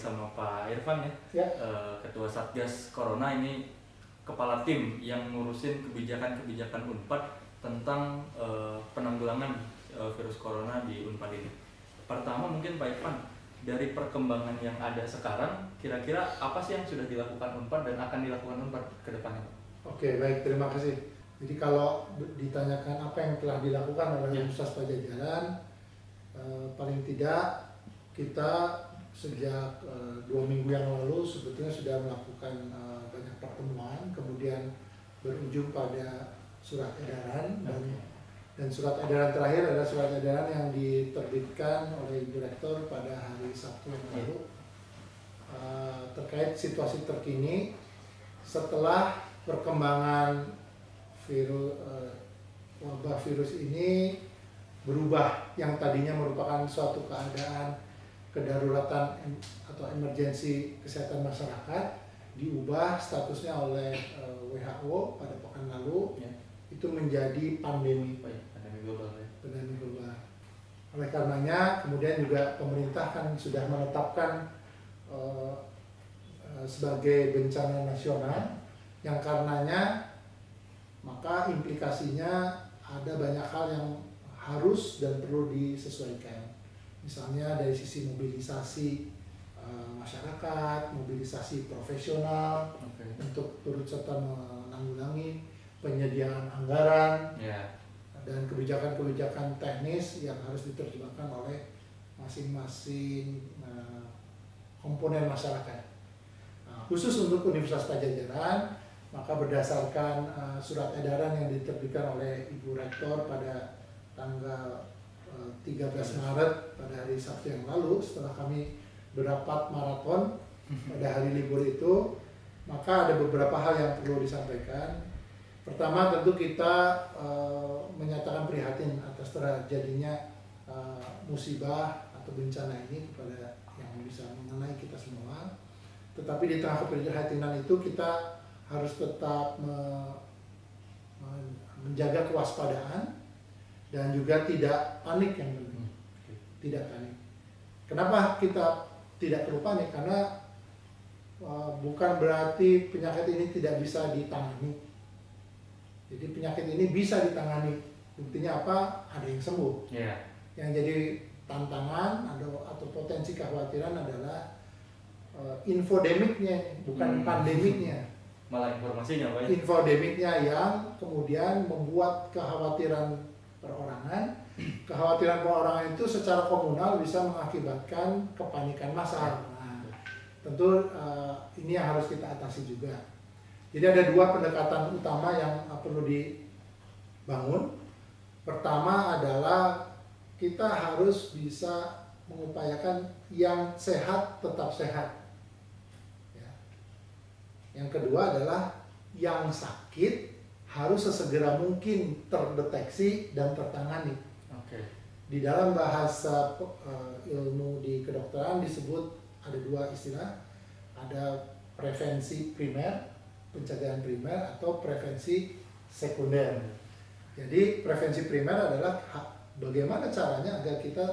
sama Pak Irfan Ya. Ketua Satgas Corona ini, kepala tim yang ngurusin kebijakan-kebijakan Unpad tentang penanggulangan virus corona di Unpad ini. Pertama mungkin Pak Irfan, dari perkembangan yang ada sekarang, kira-kira apa sih yang sudah dilakukan Unpad dan akan dilakukan Unpad ke depannya? Oke, baik, terima kasih. Jadi kalau ditanyakan apa yang telah dilakukan oleh Universitas Padjadjaran, paling tidak kita sejak 2 minggu yang lalu sebetulnya sudah melakukan banyak pertemuan, kemudian berujung pada surat edaran, dan surat edaran terakhir adalah surat edaran yang diterbitkan oleh Ibu Rektor pada hari Sabtu yang lalu terkait situasi terkini setelah perkembangan wabah virus ini berubah, yang tadinya merupakan suatu keadaan kedaruratan atau emergensi kesehatan masyarakat diubah statusnya oleh WHO pada pekan lalu itu menjadi pandemi global. Pandemi global. Oleh karenanya kemudian juga pemerintah kan sudah menetapkan sebagai bencana nasional, yang karenanya maka implikasinya ada banyak hal yang harus dan perlu disesuaikan. Misalnya dari sisi mobilisasi masyarakat, mobilisasi profesional untuk turut serta menanggulangi, penyediaan anggaran, dan kebijakan-kebijakan teknis yang harus diterjemahkan oleh masing-masing komponen masyarakat. Khusus untuk Universitas Padjadjaran, maka berdasarkan surat edaran yang diterbitkan oleh Ibu Rektor pada tanggal 13 Maret pada hari Sabtu yang lalu, setelah kami berapat maraton pada hari libur itu, maka ada beberapa hal yang perlu disampaikan. Pertama, tentu kita menyatakan prihatin atas terjadinya musibah atau bencana ini kepada yang bisa mengenai kita semua. Tetapi di tengah keprihatinan itu kita harus tetap menjaga kewaspadaan dan juga tidak panik, yang penting. Tidak panik. Kenapa kita tidak perlu panik? Karena bukan berarti penyakit ini tidak bisa ditangani. Jadi penyakit ini bisa ditangani. Buktinya apa? Ada yang sembuh. Yang jadi tantangan atau potensi kekhawatiran adalah infodemiknya, bukan pandemiknya. Malah informasinya, Pak. Infodemiknya yang kemudian membuat kekhawatiran perorangan. Kekhawatiran perorangan itu secara komunal bisa mengakibatkan kepanikan massal. Nah, tentu ini yang harus kita atasi juga. Jadi ada dua pendekatan utama yang perlu dibangun. Pertama adalah kita harus bisa mengupayakan yang sehat tetap sehat. Yang kedua adalah yang sakit harus sesegera mungkin terdeteksi dan tertangani. Di dalam bahasa ilmu di kedokteran disebut ada dua istilah, ada prevensi primer, pencegahan primer, atau prevensi sekunder. Jadi prevensi primer adalah bagaimana caranya agar kita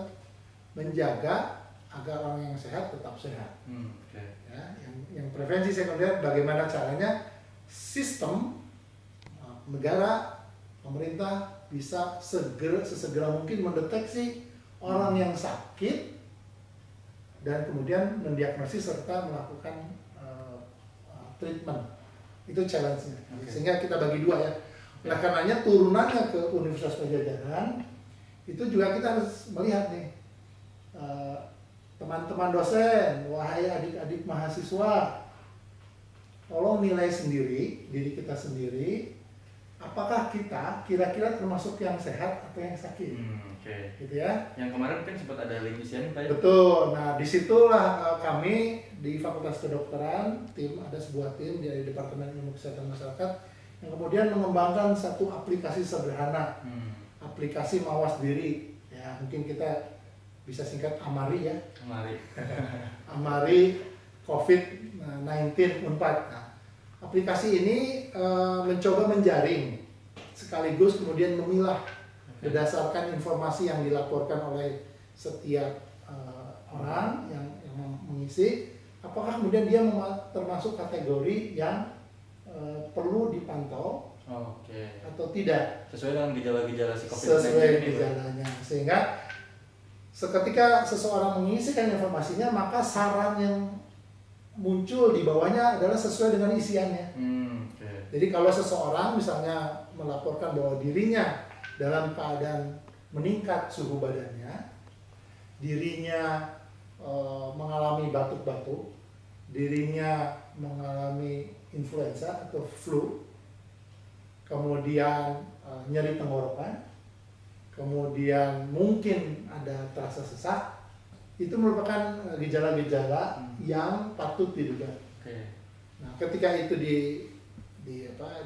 menjaga agar orang yang sehat tetap sehat. Ya, yang prevensi sekunder bagaimana caranya sistem negara, pemerintah bisa sesegera mungkin mendeteksi orang yang sakit dan kemudian mendiagnosis serta melakukan treatment. Itu challenge-nya. Sehingga kita bagi dua ya. Oleh karenanya turunannya ke Universitas Padjadjaran itu juga kita harus melihat nih, teman-teman dosen, wahai adik-adik mahasiswa, tolong nilai sendiri diri kita sendiri, apakah kita kira-kira termasuk yang sehat atau yang sakit. Gitu ya. Yang kemarin kan sempat ada link isian, Pak. Betul. Nah, disitulah kami di Fakultas Kedokteran, ada sebuah tim dari Departemen Ilmu Kesehatan Masyarakat yang kemudian mengembangkan satu aplikasi sederhana, aplikasi mawas diri. Ya, mungkin kita bisa singkat Amari ya. Amari COVID-19 Unpad. Nah, aplikasi ini mencoba menjaring sekaligus kemudian memilah berdasarkan informasi yang dilaporkan oleh setiap orang yang mengisi, apakah kemudian dia termasuk kategori yang perlu dipantau atau tidak sesuai dengan gejala-gejala si COVID-19 sesuai ini, gejalanya, sehingga seketika seseorang mengisikan informasinya maka saran yang muncul di bawahnya adalah sesuai dengan isiannya. Jadi kalau seseorang misalnya melaporkan bahwa dirinya dalam keadaan meningkat suhu badannya, dirinya mengalami batuk-batuk, dirinya mengalami influenza atau flu, kemudian nyeri tenggorokan, kemudian mungkin ada terasa sesak, itu merupakan gejala-gejala yang patut diduga. Nah, ketika itu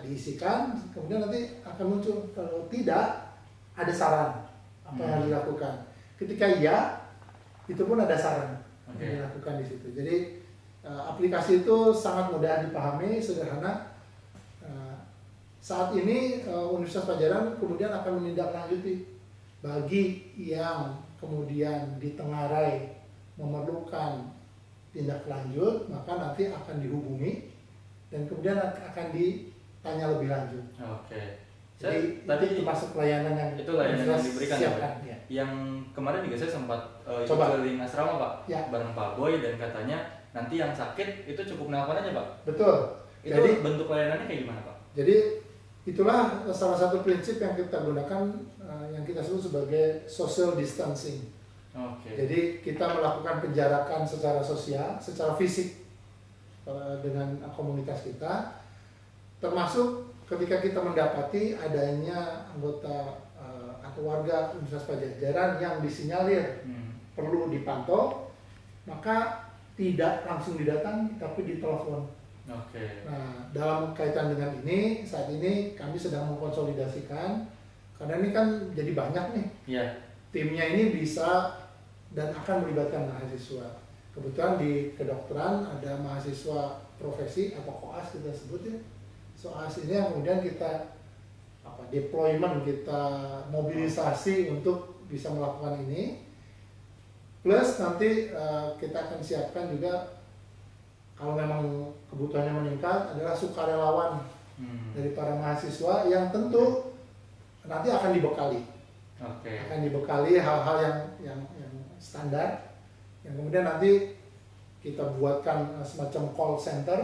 diisikan, kemudian nanti akan muncul. Kalau tidak, ada saran apa yang harus dilakukan. Ketika iya, itu pun ada saran yang dilakukan di situ. Jadi aplikasi itu sangat mudah dipahami, sederhana. Saat ini Universitas Padjadjaran kemudian akan menindaklanjuti bagi yang kemudian ditengarai memerlukan tindak lanjut, maka nanti akan dihubungi dan kemudian akan ditanya lebih lanjut. Jadi tadi itu masuk pelayanan yang diberikan siapkan, ya. Yang kemarin juga saya sempat keliling asrama Pak, bareng Pak Boy, dan katanya nanti yang sakit itu cukup nelpon aja Pak. Betul. Itu jadi bentuk pelayanannya kayak gimana Pak? Jadi itulah salah satu prinsip yang kita gunakan yang kita sebut sebagai social distancing. Jadi kita melakukan penjarakan secara sosial, secara fisik dengan komunitas kita, termasuk ketika kita mendapati adanya anggota atau warga Universitas Padjadjaran yang disinyalir perlu dipantau, maka tidak langsung didatangi tapi ditelepon. Nah, dalam kaitan dengan ini, saat ini kami sedang mengkonsolidasikan, karena ini kan jadi banyak nih. Timnya ini bisa dan akan melibatkan mahasiswa. Kebetulan di kedokteran ada mahasiswa profesi atau koas kita sebut ya. Soas ini yang kemudian kita deployment, kita mobilisasi untuk bisa melakukan ini. Plus nanti kita akan siapkan juga kalau memang kebutuhannya meningkat adalah sukarelawan dari para mahasiswa yang tentu nanti akan dibekali. Akan dibekali hal-hal yang standar, yang kemudian nanti kita buatkan semacam call center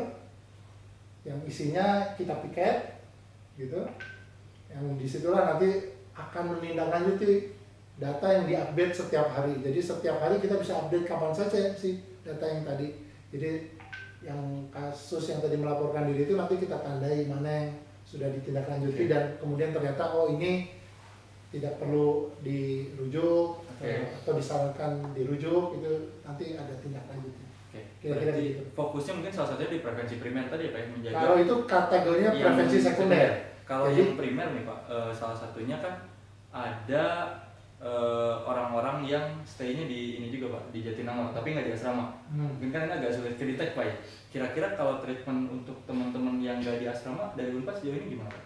yang isinya kita piket gitu, yang disitulah nanti akan menindaklanjuti data yang diupdate setiap hari. Jadi setiap hari kita bisa update kapan saja sih data yang tadi. Jadi yang kasus yang tadi melaporkan diri itu nanti kita tandai mana yang sudah ditindaklanjuti dan kemudian ternyata ini tidak perlu dirujuk atau disarankan dirujuk, itu nanti ada tindak lanjutnya. Kira-kira gitu. Fokusnya mungkin salah satunya di prevensi primer tadi ya Pak, menjaga. Kalau itu kategorinya prevensi sekunder. Kalau yang primer nih Pak, salah satunya kan ada orang-orang yang stay-nya di ini juga Pak, di Jatinangor, tapi nggak di asrama. Mungkin kan ini agak sulit kedetek Pak ya. Kira-kira kalau treatment untuk teman-teman yang nggak di asrama dari Unpad sejauh ini gimana Pak?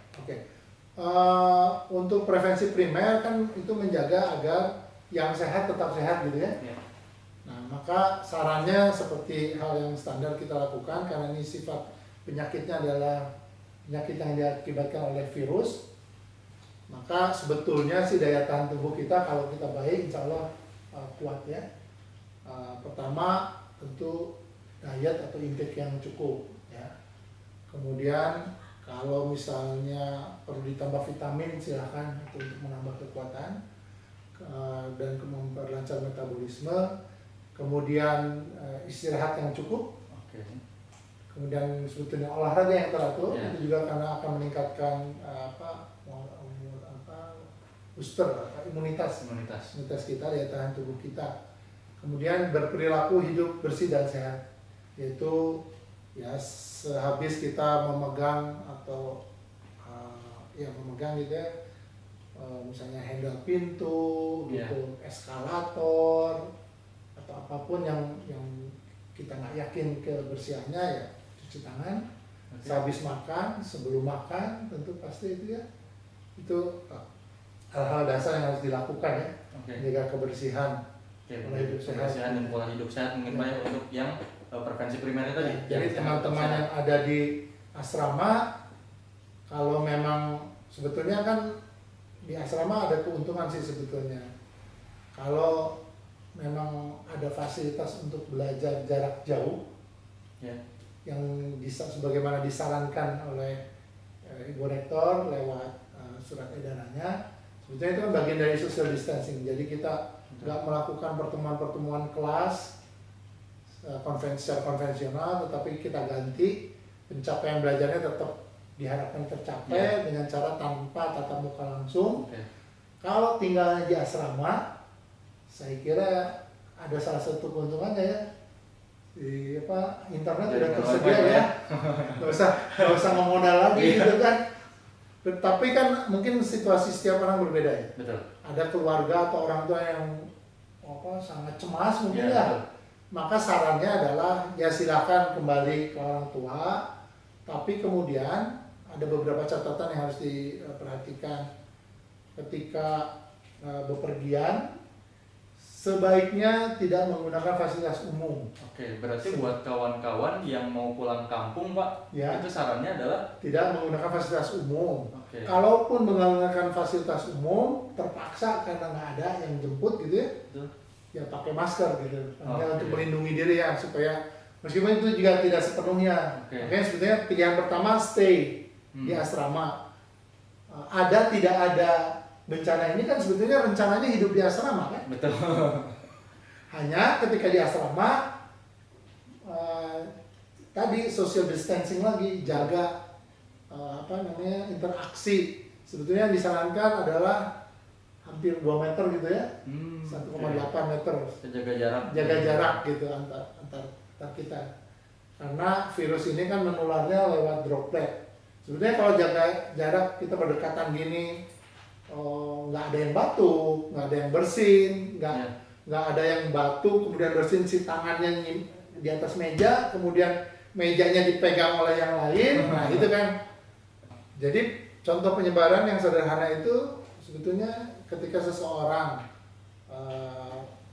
Untuk prevensi primer kan itu menjaga agar yang sehat tetap sehat gitu ya. Nah, maka sarannya seperti hal yang standar kita lakukan, karena ini sifat penyakitnya adalah penyakit yang diakibatkan oleh virus. Maka sebetulnya si daya tahan tubuh kita kalau kita baik, insya Allah kuat ya. Pertama tentu diet atau intake yang cukup ya. Kemudian kalau misalnya perlu ditambah vitamin silahkan itu untuk menambah kekuatan dan memperlancar metabolisme. Kemudian istirahat yang cukup. Kemudian sebetulnya olahraga yang teratur itu juga karena akan meningkatkan booster imunitas kita, daya tahan tubuh kita. Kemudian berperilaku hidup bersih dan sehat, yaitu ya sehabis kita memegang atau memegang gitu ya, misalnya handle pintu gitu, eskalator atau apapun yang kita nggak yakin kebersihannya, ya cuci tangan. Sehabis makan, sebelum makan tentu pasti itu ya, itu hal-hal dasar yang harus dilakukan ya, menjaga kebersihan, pola hidup sehat dan pola hidup sehat mungkin banyak untuk yang prevensi primernya tadi. Jadi teman-teman yang ada di asrama, kalau memang sebetulnya kan di asrama ada keuntungan sih sebetulnya. Kalau memang ada fasilitas untuk belajar jarak jauh, yang sebagaimana disarankan oleh Ibu Rektor lewat surat edarannya, sebetulnya itu kan bagian dari social distancing. Jadi kita nggak melakukan pertemuan-pertemuan kelas secara konvensional, tetapi kita ganti pencapaian belajarnya tetap diharapkan tercapai dengan cara tanpa tatap muka langsung. Kalau tinggalnya di asrama, saya kira ada salah satu keuntungannya ya, di internet udah tersedia ya, nggak usah memodal lagi gitu kan. Tapi kan mungkin situasi setiap orang berbeda ya. Betul. Ada keluarga atau orang tua yang sangat cemas mungkin ya. Maka sarannya adalah ya silakan kembali ke orang tua, tapi kemudian ada beberapa catatan yang harus diperhatikan ketika bepergian. Sebaiknya tidak menggunakan fasilitas umum. Oke, berarti buat kawan-kawan yang mau pulang kampung, Pak, itu sarannya adalah tidak menggunakan fasilitas umum. Kalaupun menggunakan fasilitas umum, terpaksa karena nggak ada yang jemput gitu ya, ya pakai masker gitu. Untuk melindungi diri ya, supaya meskipun itu juga tidak sepenuhnya. Makanya sebetulnya pilihan pertama stay di asrama. Ada tidak ada bencana ini kan sebetulnya rencananya hidup di asrama kan? Betul. Hanya ketika di asrama tadi social distancing lagi, jaga interaksi. Sebetulnya yang disarankan adalah hampir 2 meter gitu ya, 1,8 meter. Jaga jarak. Jaga jarak gitu antar kita. Karena virus ini kan menularnya lewat droplet. Sebetulnya kalau jaga jarak kita berdekatan gini, nggak ada yang batuk, nggak ada yang bersin, nggak ada yang batuk kemudian bersin si tangannya di atas meja, kemudian mejanya dipegang oleh yang lain, nah itu kan. Jadi contoh penyebaran yang sederhana itu sebetulnya ketika seseorang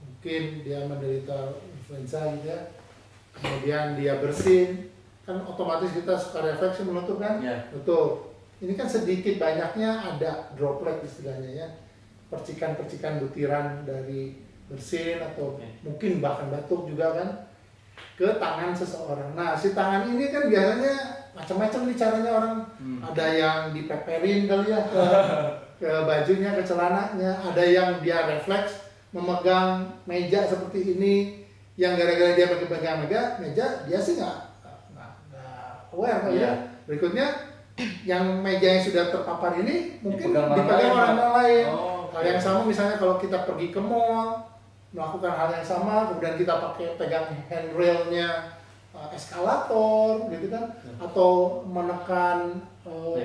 mungkin dia menderita influenza gitu ya, kemudian dia bersin, kan otomatis kita suka refleksi menutup kan, betul. Ini kan sedikit banyaknya ada droplet istilahnya ya, percikan-percikan butiran dari bersin atau mungkin bahkan batuk juga kan ke tangan seseorang. Nah si tangan ini kan biasanya macam-macam nih caranya orang. Ada yang dipeperin kali ya ke bajunya, ke celananya. Ada yang dia refleks memegang meja seperti ini, yang gara-gara dia pegang meja dia sih nggak aware kali ya. Berikutnya yang meja yang sudah terpapar ini mungkin dipegang orang lain. Hal yang sama misalnya kalau kita pergi ke mall, melakukan hal yang sama, kemudian kita pegang handrailnya eskalator gitu kan, atau menekan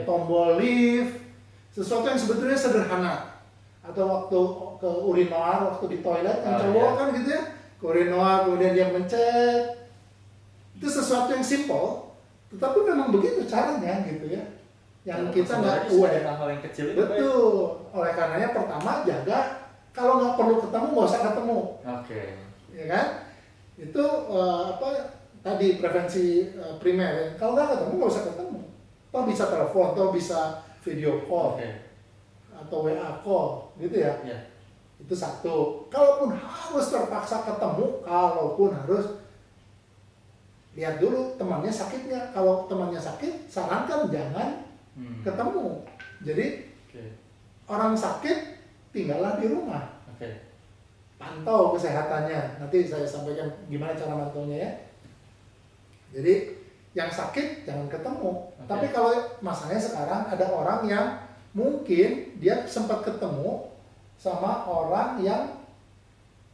tombol lift, sesuatu yang sebetulnya sederhana. Atau waktu ke urinoir, waktu di toilet yang cowok kan gitu ya, ke urinoir kemudian dia mencet, itu sesuatu yang simple. Tetapi memang begitu caranya gitu ya, yang kita nggak aware. Hal yang kecil itu. Betul. Oleh karenanya pertama jaga, kalau nggak perlu ketemu nggak usah ketemu. Ya kan? Itu tadi prevensi primer ya. Kalau nggak ketemu nggak usah ketemu. Toh bisa telepon, toh bisa video call, atau WA call, gitu ya. Itu satu. Kalaupun harus terpaksa ketemu, kalaupun harus, lihat dulu temannya sakitnya. Kalau temannya sakit, sarankan jangan ketemu. Jadi orang sakit tinggallah di rumah. Pantau kesehatannya. Nanti saya sampaikan gimana cara mantaunya ya. Jadi yang sakit jangan ketemu. Tapi kalau masalahnya sekarang ada orang yang mungkin dia sempat ketemu sama orang yang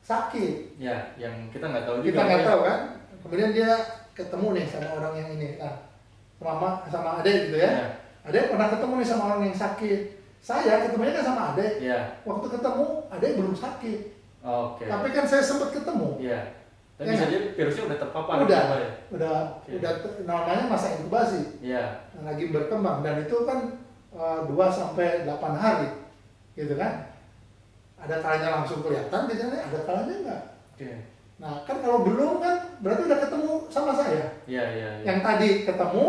sakit. Ya, yang kita nggak tahu juga. Kita nggak tahu kan. Kemudian dia ketemu nih sama orang yang ini, mama sama adek gitu ya. Adek pernah ketemu nih sama orang yang sakit. Saya ketemunya kan sama adek. Waktu ketemu adek belum sakit. Tapi kan saya sempat ketemu. Tapi bisa jadi virusnya udah terpapar. Udah namanya masa inkubasi. Lagi berkembang dan itu kan 2 sampai 8 hari, gitu kan. Ada kalanya langsung kelihatan, biasanya ada kalanya enggak. Nah kan kalau belum kan berarti udah ketemu sama saya. Iya, iya, iya. Yang tadi ketemu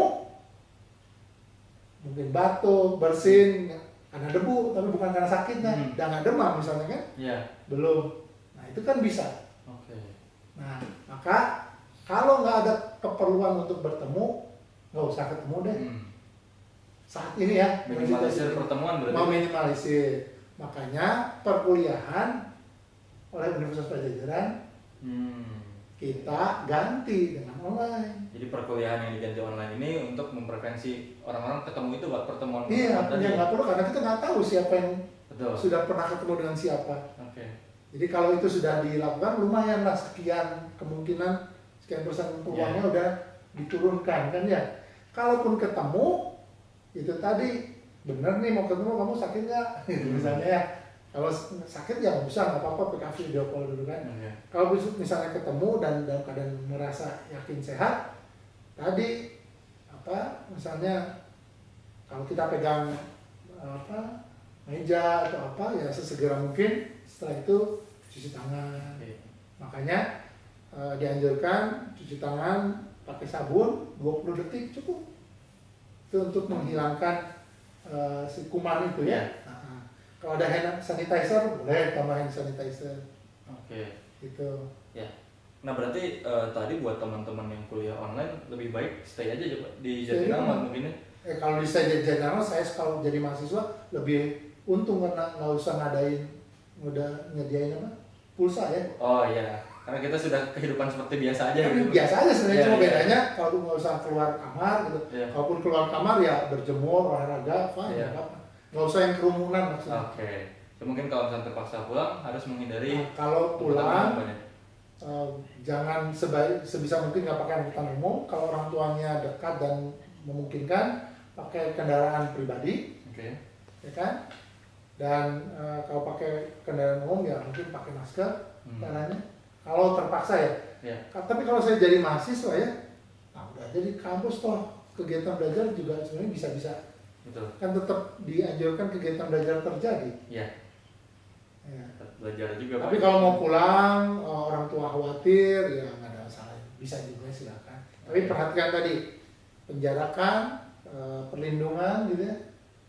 mungkin batuk, bersin, karena debu, tapi bukan karena sakitnya, dan nggak demam misalnya kan? Iya. Belum. Nah itu kan bisa. Oke. Nah maka kalau nggak ada keperluan untuk bertemu, nggak usah ketemu deh. Saat ini ya. Minimalisir pertemuan berarti. Meminimalisir. Makanya perkuliahan oleh Universitas Padjadjaran kita ganti dengan online. Jadi perkuliahan yang diganti online ini untuk memprevensi orang-orang ketemu itu buat pertemuan. Iya, tadi. nggak perlu karena kita nggak tahu siapa yang Betul. sudah pernah ketemu dengan siapa. Oke. Jadi kalau itu sudah dilakukan lumayan lah sekian kemungkinan sekian persen peluangnya udah diturunkan kan ya. Kalaupun ketemu itu tadi bener nih mau ketemu kamu sakit nggak? Misalnya ya. Kalau sakit ya nggak usah, nggak apa-apa PKV video call dulu kan. Kalau misalnya ketemu dan dalam keadaan merasa yakin sehat, tadi apa misalnya kalau kita pegang apa meja atau apa ya sesegera mungkin setelah itu cuci tangan. Makanya dianjurkan cuci tangan pakai sabun 20 detik cukup. Itu untuk menghilangkan si kuman itu ya. Kalau ada hand sanitizer, boleh tambah hand sanitizer. Oke. Gitu. Ya. Nah berarti tadi buat teman-teman yang kuliah online lebih baik stay aja di Jatinangor mungkin ya? Kalau di Jatinangor saya kalau jadi mahasiswa lebih untung karena nggak usah nyediain apa pulsa ya. Oh iya. Karena kita sudah kehidupan seperti biasa aja gitu. Biasa aja sebenarnya, cuma bedanya kalau nggak usah keluar kamar gitu. Kalaupun keluar kamar ya berjemur, olahraga, fine, apa. Nggak usah yang kerumunan maksudnya. Oke. Mungkin kalau misalnya terpaksa pulang harus menghindari. Kalau pulang jangan sebisa mungkin nggak pakai angkutan umum. Kalau orang tuanya dekat dan memungkinkan pakai kendaraan pribadi, ya kan? Dan kalau pakai kendaraan umum ya mungkin pakai masker caranya. Kalau terpaksa ya. Tapi kalau saya jadi mahasiswa ya, nah udah jadi kampus toh kegiatan belajar juga sebenarnya bisa-bisa. Betul. Kan tetap dianjurkan kegiatan belajar terjadi. Iya. Ya. Belajar juga. Tapi kalau mau pulang orang tua khawatir ya nggak ada masalah, bisa juga silakan. Tapi perhatikan tadi penjarakan, perlindungan gitu ya,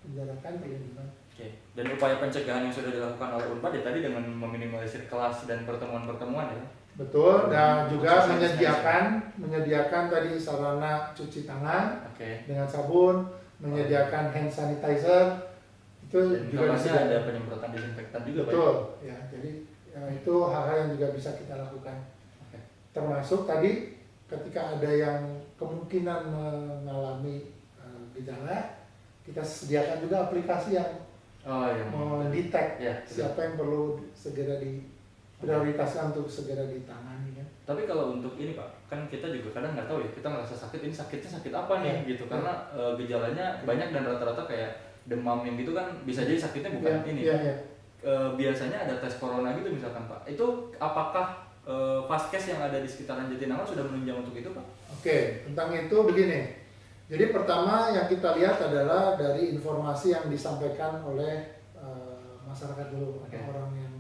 penjarakan, perlindungan. Oke. Dan upaya pencegahan yang sudah dilakukan oleh Unpad ya tadi dengan meminimalisir kelas dan pertemuan-pertemuan ya. Betul, dan juga menyediakan tadi sarana cuci tangan dengan sabun, menyediakan hand sanitizer itu dan juga bisa ada penyemprotan disinfektan juga. Betul, ya. Jadi itu hal-hal yang juga bisa kita lakukan. Termasuk tadi ketika ada yang kemungkinan mengalami gejala, kita sediakan juga aplikasi yang mendetek siapa yang perlu segera diprioritaskan untuk segera ditangani kan. Tapi kalau untuk ini Pak, kan kita juga kadang nggak tahu ya, kita ngerasa sakit, ini sakitnya sakit apa nih gitu, karena gejalanya banyak dan rata-rata kayak demam yang gitu kan bisa jadi sakitnya bukan ini. Biasanya ada tes corona gitu misalkan Pak, itu apakah Vaskes yang ada di sekitaran Jatinangor sudah menunjang untuk itu Pak? Oke, tentang itu begini. Jadi pertama yang kita lihat adalah dari informasi yang disampaikan oleh masyarakat dulu, orang yang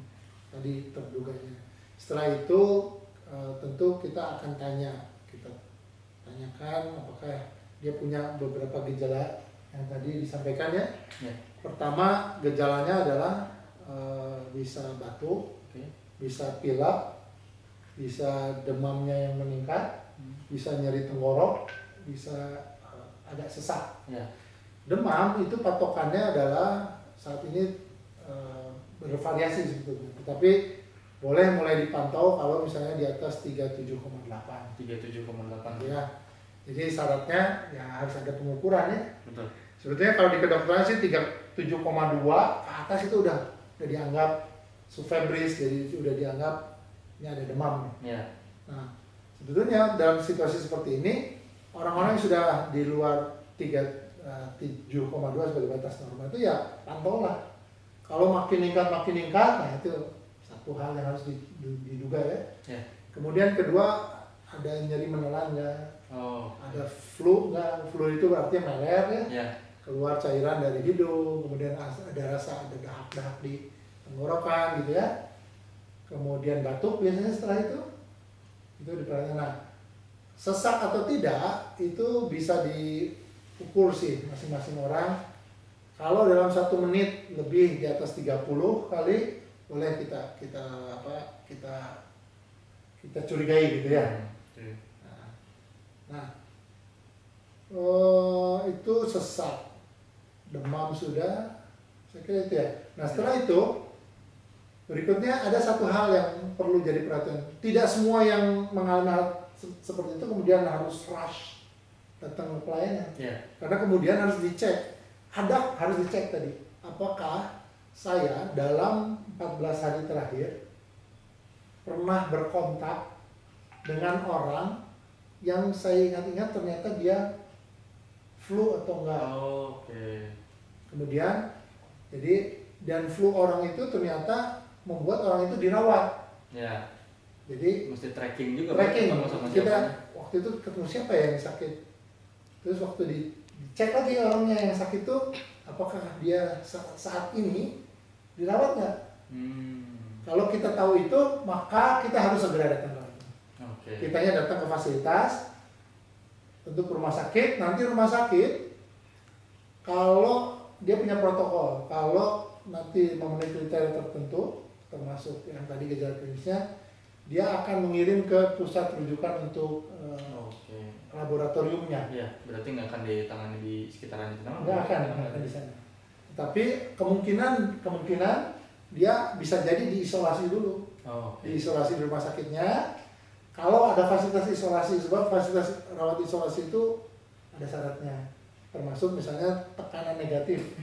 tadi terduganya. Setelah itu tentu kita akan tanyakan apakah dia punya beberapa gejala yang tadi disampaikan ya. Pertama gejalanya adalah bisa batuk, bisa pilek, bisa demamnya yang meningkat, bisa nyeri tenggorok, bisa ada sesak. Demam itu patokannya adalah saat ini bervariasi sebetulnya, tetapi boleh mulai dipantau kalau misalnya di atas 37,8. 37,8. Ya, jadi syaratnya ya harus ada pengukuran ya. Betul. Sebetulnya kalau di kedokteran sih 37,2 ke atas itu udah dianggap subfebris, jadi udah dianggap ini ada demam. Nah, sebetulnya dalam situasi seperti ini orang-orang yang sudah di luar 7,2 sebagai batas normal itu ya pantau lah. Kalau makin meningkat, nah itu satu hal yang harus diduga ya. Kemudian kedua ada nyeri menelan nggak? Ada flu nggak? Flu itu berarti meler ya. Keluar cairan dari hidung, kemudian ada rasa ada dahak-dahak di tenggorokan gitu ya. Kemudian batuk biasanya setelah itu. Itu diperhatikan. Nah, sesak atau tidak itu bisa diukur sih masing-masing orang. Kalau dalam 1 menit lebih di atas 30 kali, boleh kita curigai gitu ya. Nah, itu sesak, demam sudah, saya kira itu ya. Nah, setelah itu berikutnya ada satu hal yang perlu jadi perhatian. Tidak semua yang mengalami hal seperti itu kemudian harus rush datang ke pelayanan. Karena kemudian harus dicek. Harus dicek tadi, apakah saya dalam 14 hari terakhir pernah berkontak dengan orang yang saya ingat-ingat ternyata dia flu atau enggak. Kemudian dan flu orang itu ternyata membuat orang itu dirawat. Jadi mesti tracking juga. Kita waktu itu ketemu siapa yang sakit. Terus waktu dicek lagi orangnya yang sakit itu, apakah dia saat ini dirawat nggak? Kalau kita tahu itu, maka kita harus segera datang lagi. Kitanya datang ke fasilitas, untuk rumah sakit. Nanti rumah sakit, kalau dia punya protokol, kalau nanti memenuhi kriteria tertentu, termasuk yang tadi gejala klinisnya, dia akan mengirim ke pusat rujukan untuk laboratoriumnya. Berarti nggak akan ditangani di sekitaran itu? Nggak akan di sana. Tapi kemungkinan dia bisa jadi diisolasi dulu. Diisolasi di rumah sakitnya. Kalau ada fasilitas isolasi, sebab fasilitas rawat isolasi itu ada syaratnya. Termasuk misalnya tekanan negatif.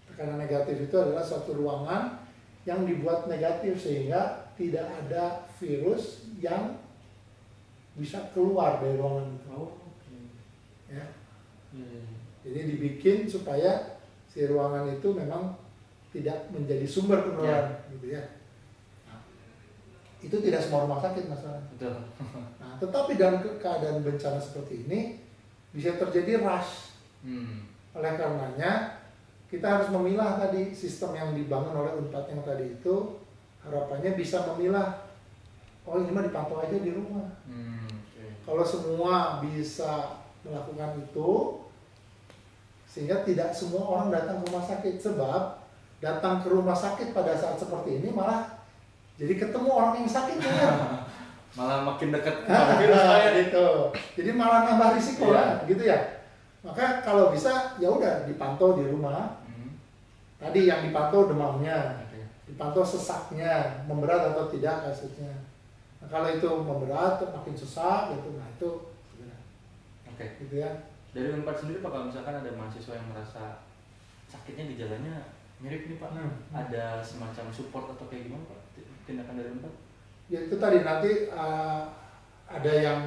Tekanan negatif itu adalah suatu ruangan yang dibuat negatif sehingga tidak ada virus yang bisa keluar dari ruangan itu. Ya. Jadi dibikin supaya si ruangan itu memang tidak menjadi sumber penularan, gitu ya. Nah, itu tidak semua rumah sakit masalah. Nah, tetapi dalam keadaan bencana seperti ini bisa terjadi rush. Oleh karenanya kita harus memilah tadi sistem yang dibangun oleh Unpad yang tadi itu, harapannya bisa memilah. Oh, ini mah dipantau aja di rumah. Kalau semua bisa melakukan itu, sehingga tidak semua orang datang ke rumah sakit. Sebab datang ke rumah sakit pada saat seperti ini malah jadi ketemu orang yang sakit ya. Malah makin dekat kepada virus gitu. Jadi malah nambah risiko lah, gitu ya. Maka kalau bisa ya udah dipantau di rumah. Tadi yang dipantau demamnya, dipantau sesaknya, memberat atau tidak kasusnya. Nah, kalau itu memberat, makin sesak gitu, nah itu gitu ya. Dari Unpad sendiri Pak, kalau misalkan ada mahasiswa yang merasa sakitnya gejalanya mirip nih Pak, ada semacam support atau kayak gimana Pak tindakan dari Unpad? Ya itu tadi nanti ada yang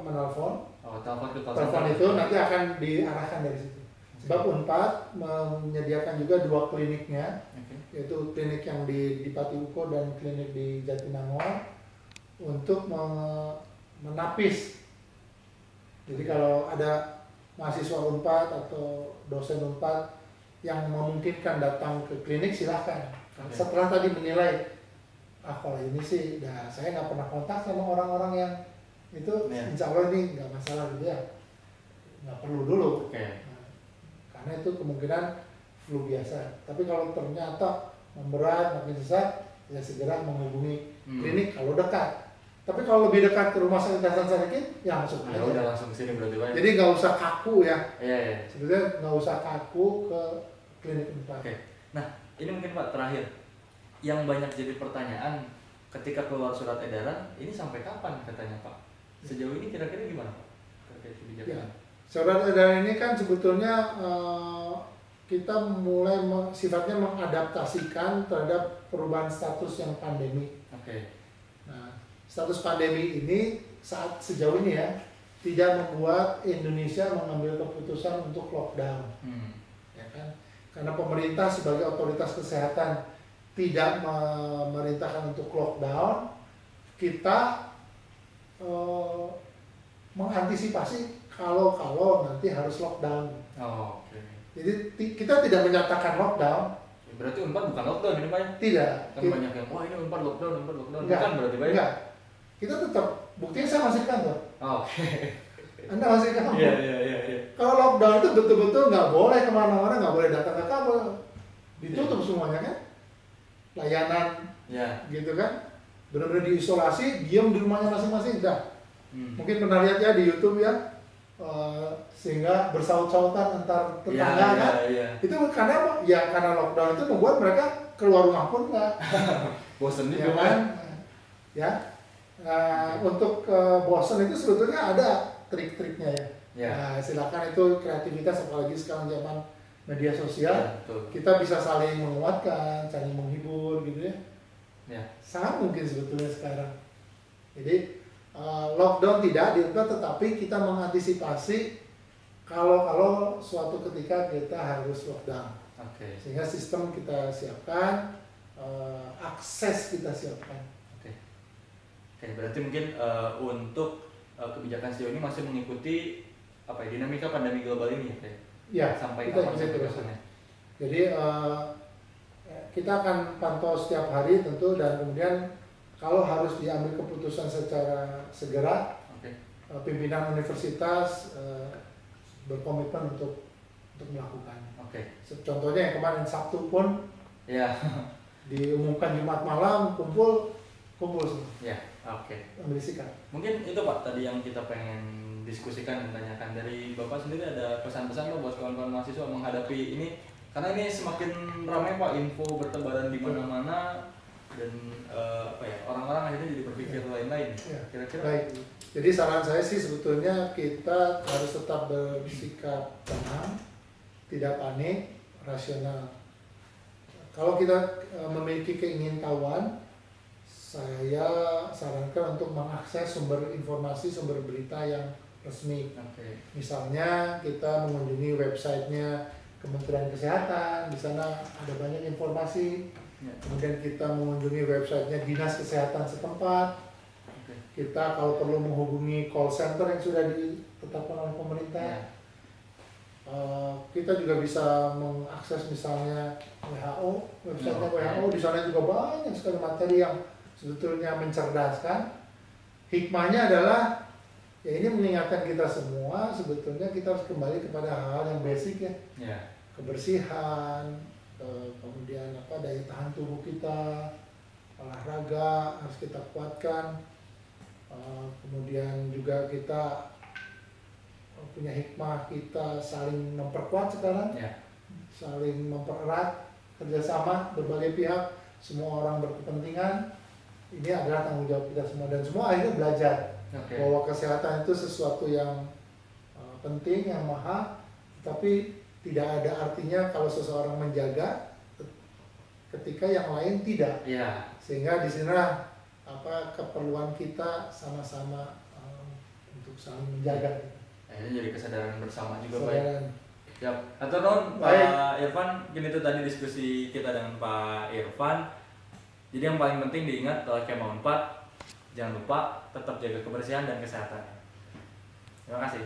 menelpon. Telepon itu nanti akan diarahkan dari situ. Sebab Unpad menyediakan juga 2 kliniknya, yaitu klinik yang di Pati Uko dan klinik di Jatinangor untuk menapis. Jadi kalau ada mahasiswa Unpad atau dosen Unpad yang memungkinkan datang ke klinik, silahkan. Setelah tadi menilai, kalau ini sih, saya nggak pernah kontak sama orang-orang yang itu, insya Allah ini nggak masalah gitu ya, nggak perlu dulu. Karena itu kemungkinan flu biasa. Tapi kalau ternyata memberat, makin sesak, ya segera menghubungi klinik kalau dekat. Tapi kalau lebih dekat ke rumah sakit Hasan Sadikin, ya masuk aja. Udah langsung ke sini berarti Pak. Jadi nggak usah kaku ya. Sebetulnya nggak usah kaku ke klinik Unpad. Nah, ini mungkin Pak terakhir, yang banyak jadi pertanyaan ketika keluar surat edaran, ini sampai kapan katanya Pak? Sejauh ini kira-kira gimana Pak terkait kebijakan? Surat edaran ini kan sebetulnya kita mulai sifatnya mengadaptasikan terhadap perubahan status yang pandemi. Nah, status pandemi ini sejauh ini ya tidak membuat Indonesia mengambil keputusan untuk lockdown, ya kan? Karena pemerintah sebagai otoritas kesehatan tidak memerintahkan untuk lockdown, kita mengantisipasi kalau nanti harus lockdown. Jadi kita tidak menyatakan lockdown. Berarti Unpad bukan lockdown ini Pak ya? Tidak. Kan banyak yang, wah ini Unpad lockdown. Bukan berarti Pak ya? Enggak. kita tetap, buktinya saya masih di kantor. Oke. Anda masih di kantor. Iya. Kalau lockdown itu betul-betul nggak boleh kemana-mana, nggak boleh datang ke kantor, ditutup semuanya kan, layanan, gitu kan, benar-benar diisolasi, diam di rumahnya masing-masing, dah. Mungkin pernah lihat ya di YouTube ya, sehingga bersaut-sautan antar tetangga kan, itu karena apa? Ya karena lockdown itu membuat mereka keluar rumah pun nggak, bosan ya kan, ya. Untuk bosan itu sebetulnya ada trik-triknya ya. Nah, silakan, itu kreativitas, apalagi sekarang zaman media sosial, kita bisa saling menguatkan, saling menghibur gitu ya. Sangat mungkin sebetulnya sekarang. Jadi lockdown tidak diubah, tetapi kita mengantisipasi kalau suatu ketika kita harus lockdown. Sehingga sistem kita siapkan, akses kita siapkan. Oke, berarti mungkin untuk kebijakan sejauh ini masih mengikuti dinamika pandemi global ini ya, sampai kita kapan terusnya. Jadi kita akan pantau setiap hari tentu, dan kemudian kalau harus diambil keputusan secara segera, pimpinan universitas berkomitmen untuk melakukan. Contohnya yang kemarin Sabtu pun diumumkan Jumat malam kumpul semua. Ambil sikap. Mungkin itu Pak tadi yang kita pengen diskusikan dan tanyakan. Dari Bapak sendiri ada pesan-pesan Pak buat kawan-kawan mahasiswa menghadapi ini, karena ini semakin ramai Pak, info bertebaran di mana-mana, dan orang-orang akhirnya jadi berpikir lain-lain. Kira-kira. Baik. Jadi saran saya sih sebetulnya kita harus tetap bersikap tenang, tidak panik, rasional. Kalau kita memiliki keingintahuan, saya sarankan untuk mengakses sumber informasi, sumber berita yang resmi. Misalnya kita mengunjungi websitenya Kementerian Kesehatan, di sana ada banyak informasi. Kemudian kita mengunjungi websitenya Dinas Kesehatan setempat. Kita kalau perlu menghubungi call center yang sudah ditetapkan oleh pemerintah. Kita juga bisa mengakses misalnya WHO, websitenya WHO. Di sana juga banyak sekali materi yang sebetulnya mencerdaskan. Hikmahnya adalah ya ini mengingatkan kita semua, sebetulnya kita harus kembali kepada hal-hal yang basic ya. Kebersihan, kemudian daya tahan tubuh kita, olahraga harus kita kuatkan, kemudian juga kita punya hikmah, kita saling memperkuat sekarang, saling mempererat kerjasama berbagai pihak, semua orang berkepentingan. Ini adalah tanggung jawab kita semua, dan semua akhirnya belajar bahwa kesehatan itu sesuatu yang penting, yang mahal, tapi tidak ada artinya kalau seseorang menjaga ketika yang lain tidak. Sehingga di sinilah keperluan kita sama-sama untuk saling menjaga. Ini jadi kesadaran bersama juga Pak. Atur nuhun Pak Irfan. Gini itu tadi diskusi kita dengan Pak Irfan. Jadi yang paling penting diingat kalau Kema Unpad, jangan lupa tetap jaga kebersihan dan kesehatan. Terima kasih.